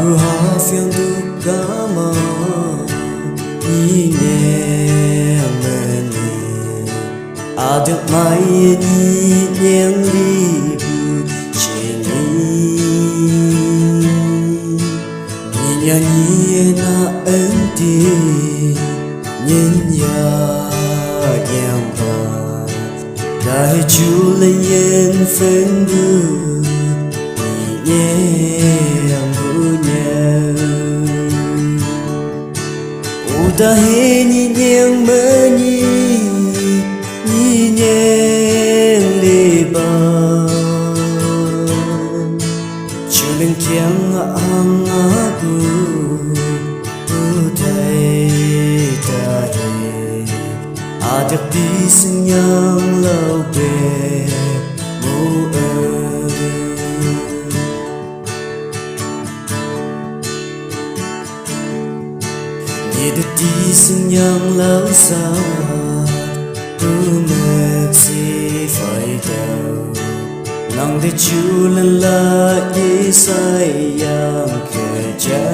Abu hafian tu kama ni ne meni Adik mai ni yang libu chini Ni nyanyi na enti Nhìn ya yang ba Dahi chu lên yen phên bu Yang punya Udah ini yang menyi yang lebar Chuling kiang ang aku Udah tahi Adab di senyang lau be Nhật đi sinh nhang lâu xa mệt gì phải đâu Nắng để chú lần là ý say yang kề cha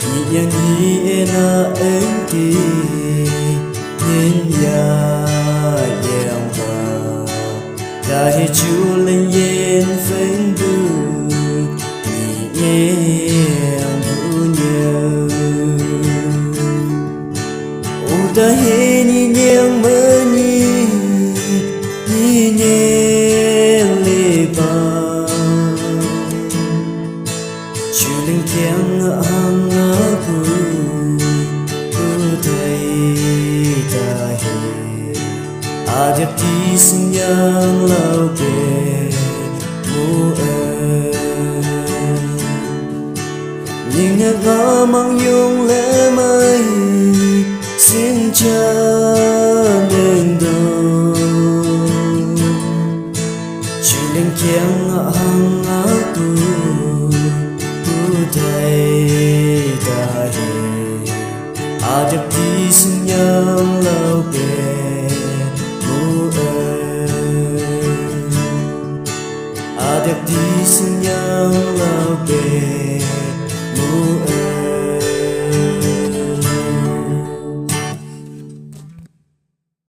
Nhị yang nhị na em đi Nhìn ya yang ba Đại chú lần yên phên bu Nhị Udah ini yang menyi yang lebar Chuling kiang ang aku Udah tahi Adab di senyang lau be Nhưng ngã mang yung lẽ mai Xin cha nên đâu Chỉ lên kiang ang aku Uday tahi Adab di senyang lau be Adab di senyang lau be